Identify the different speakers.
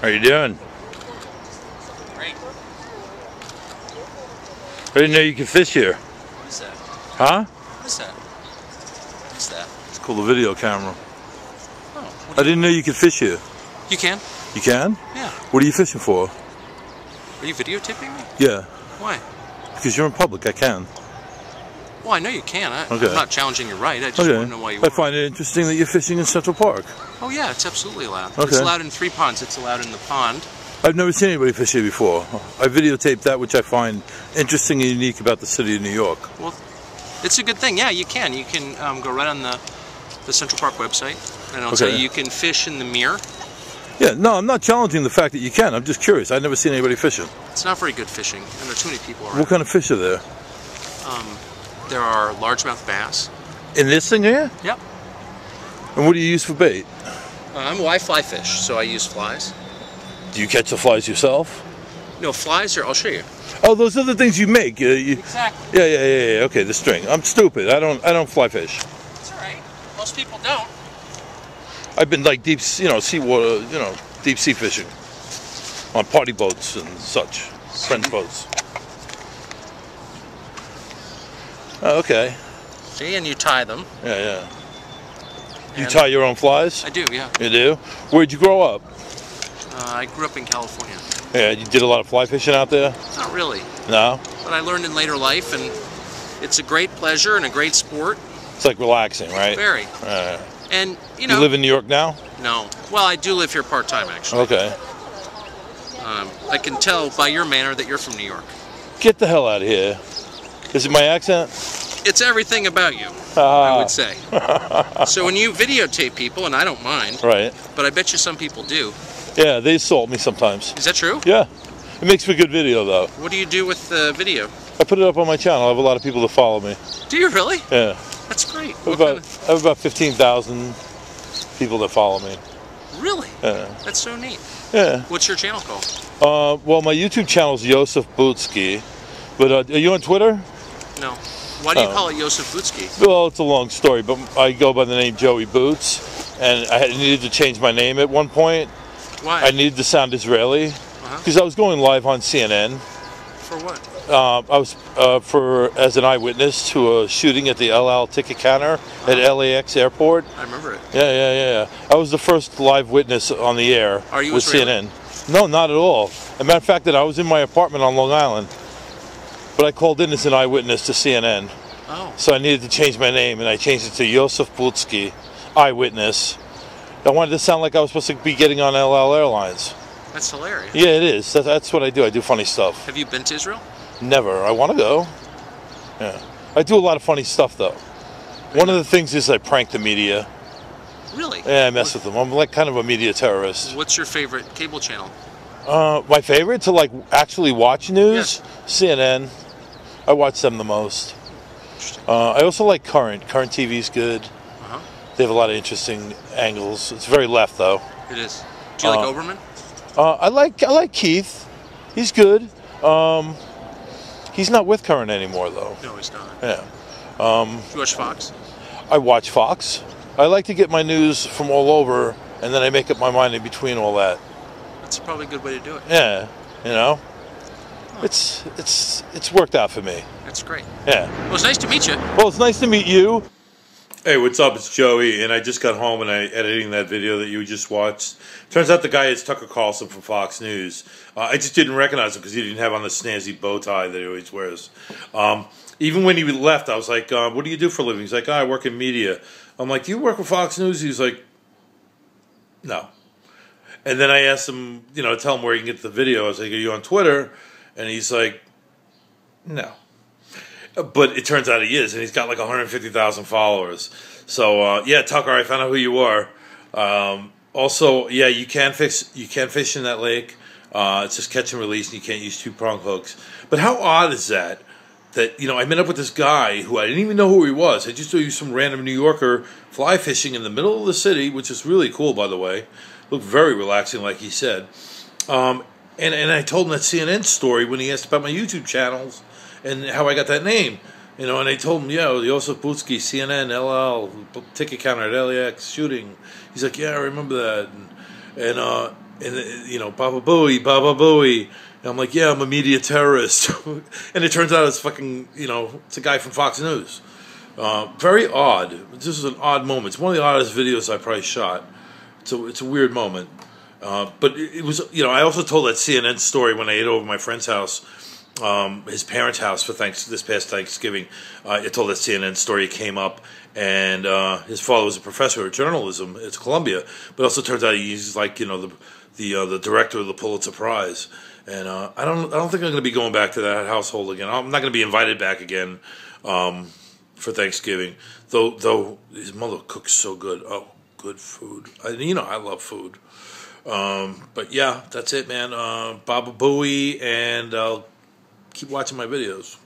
Speaker 1: How you doing?
Speaker 2: Great.
Speaker 1: I didn't know you could fish here.
Speaker 2: What is that?
Speaker 1: Huh?
Speaker 2: What is that? What's that?
Speaker 1: It's called a video camera.
Speaker 2: Oh.
Speaker 1: I didn't know you could fish here.
Speaker 2: You can?
Speaker 1: You can?
Speaker 2: Yeah.
Speaker 1: What are you fishing for?
Speaker 2: Are you videotaping me?
Speaker 1: Yeah.
Speaker 2: Why?
Speaker 1: Because you're in public, I can.
Speaker 2: Well, I know you can.
Speaker 1: Okay.
Speaker 2: I'm not challenging your right. I just want to know why you
Speaker 1: I
Speaker 2: want.
Speaker 1: find it interesting that you're fishing in Central Park.
Speaker 2: Oh yeah, it's absolutely allowed.
Speaker 1: Okay.
Speaker 2: It's allowed in 3 ponds. It's allowed in the pond.
Speaker 1: I've never seen anybody fish here before. I videotaped that which I find interesting and unique about the city of New York.
Speaker 2: Well, it's a good thing. Yeah, you can. You can go right on the Central Park website, and it'll tell you can fish in the mirror.
Speaker 1: Yeah, no, I'm not challenging the fact that you can. I'm just curious. I've never seen anybody fishing.
Speaker 2: It's not very good fishing, and there are too many people around.
Speaker 1: What kind of fish are there?
Speaker 2: There are largemouth bass.
Speaker 1: In this thing here?
Speaker 2: Yep.
Speaker 1: And what do you use for bait?
Speaker 2: I fly fish, so I use flies.
Speaker 1: Do you catch the flies yourself?
Speaker 2: No, flies are, I'll show you.
Speaker 1: Oh, those are the things you make.
Speaker 2: Exactly.
Speaker 1: Yeah. Okay, the string. I'm stupid. I don't fly fish.
Speaker 2: It's all right. Most people don't.
Speaker 1: I've been like deep, seawater, deep sea fishing on party boats and such, friends' boats. Oh, okay.
Speaker 2: See, and you tie them.
Speaker 1: Yeah. You tie your own flies?
Speaker 2: I do, yeah.
Speaker 1: You do? Where'd you grow up?
Speaker 2: I grew up in California.
Speaker 1: Yeah, you did a lot of fly fishing out there?
Speaker 2: Not really.
Speaker 1: No?
Speaker 2: But I learned in later life, and it's a great pleasure and a great sport.
Speaker 1: It's like relaxing, right?
Speaker 2: Very. And,
Speaker 1: you live in New York now?
Speaker 2: No. Well, I do live here part-time, actually.
Speaker 1: Okay.
Speaker 2: I can tell by your manner that you're from New York.
Speaker 1: Get the hell out of here. Is it my accent?
Speaker 2: It's everything about you, I would say. So when you videotape people, and I don't mind,
Speaker 1: right?
Speaker 2: But I bet you some people do.
Speaker 1: Yeah, they assault me sometimes.
Speaker 2: Is that true?
Speaker 1: Yeah. It makes for good video, though.
Speaker 2: What do you do with the video?
Speaker 1: I put it up on my channel. I have a lot of people that follow me.
Speaker 2: Do you really?
Speaker 1: Yeah.
Speaker 2: That's great.
Speaker 1: I have about 15,000 people that follow me.
Speaker 2: Really?
Speaker 1: Yeah.
Speaker 2: That's so neat.
Speaker 1: Yeah.
Speaker 2: What's your channel called?
Speaker 1: Well, my YouTube channel is Yosef Bootski. But are you on Twitter?
Speaker 2: No. Why do you call it Yosef Bootski?
Speaker 1: Well, it's a long story, but I go by the name Joey Boots, and I needed to change my name at one point.
Speaker 2: Why?
Speaker 1: I needed to sound Israeli, because I was going live on CNN.
Speaker 2: For what?
Speaker 1: I was as an eyewitness to a shooting at the El Al ticket counter at LAX airport.
Speaker 2: I remember it.
Speaker 1: Yeah. I was the first live witness on the air with CNN. No, not at all. As a matter of fact, I was in my apartment on Long Island, but I called in as an eyewitness to CNN.
Speaker 2: Oh.
Speaker 1: So I needed to change my name, and I changed it to Yosef Bootski, eyewitness. I wanted to sound like I was supposed to be getting on El Al Airlines.
Speaker 2: That's hilarious.
Speaker 1: Yeah, it is. That's what I do. I do funny stuff.
Speaker 2: Have you been to Israel?
Speaker 1: Never. I want to go. Yeah. I do a lot of funny stuff, though. One of the things is I prank the media.
Speaker 2: Really?
Speaker 1: Yeah, I mess with them. I'm like kind of a media terrorist.
Speaker 2: What's your favorite cable channel?
Speaker 1: My favorite to like actually watch news?
Speaker 2: Yes.
Speaker 1: CNN. I watch them the most. I also like Current. Current TV's good. They have a lot of interesting angles. It's very left, though.
Speaker 2: It is. Do you like Oberman?
Speaker 1: I like Keith. He's good. He's not with Current anymore, though.
Speaker 2: No, he's not.
Speaker 1: Yeah.
Speaker 2: You watch Fox?
Speaker 1: I watch Fox. I like to get my news from all over, and then I make up my mind in between all that.
Speaker 2: That's probably a good way to do it.
Speaker 1: Yeah, it's worked out for me.
Speaker 2: That's great.
Speaker 1: Yeah.
Speaker 2: Well, it's nice to meet you.
Speaker 1: Well, it's nice to meet you. Hey, what's up? It's Joey, and I just got home and I editing that video that you just watched. Turns out the guy is Tucker Carlson from Fox News. I just didn't recognize him because he didn't have on the snazzy bow tie that he always wears. Even when he left, I was like, what do you do for a living? He's like, I work in media. I'm like, do you work for Fox News? He's like, no. And then I asked him, tell him where you can get the video. I was like, are you on Twitter? And he's like, no. But it turns out he is, and he's got like 150,000 followers. So, yeah, Tucker, I found out who you are. Also, yeah, you can fish in that lake. It's just catch and release, and you can't use 2-prong hooks. But how odd is that? That, I met up with this guy who I didn't even know who he was. I just knew he was some random New Yorker fly fishing in the middle of the city, which is really cool, by the way. Looked very relaxing, like he said. And I told him that CNN story when he asked about my YouTube channels and how I got that name. And I told him, Yosef Bootski, CNN, LL, ticket counter at LAX, shooting. He's like, yeah, I remember that. and you know, Baba Booey, Baba Booey. And I'm like, yeah, I'm a media terrorist. And it turns out it's fucking, you know, it's a guy from Fox News. Very odd. This is an odd moment. It's one of the oddest videos I probably shot. It's a weird moment. But it was, you know, I also told that CNN story when I ate over my friend's house, his parents' house for this past Thanksgiving. I told that CNN story. It came up, and his father was a professor of journalism at Columbia, but also turns out he's like, you know, the director of the Pulitzer Prize. And I don't think I'm going to be going back to that household again. I'm not going to be invited back again for Thanksgiving. Though his mother cooks so good. Oh, good food. You know, I love food. But yeah, that's it, man. Baba Booey, and I'll keep watching my videos.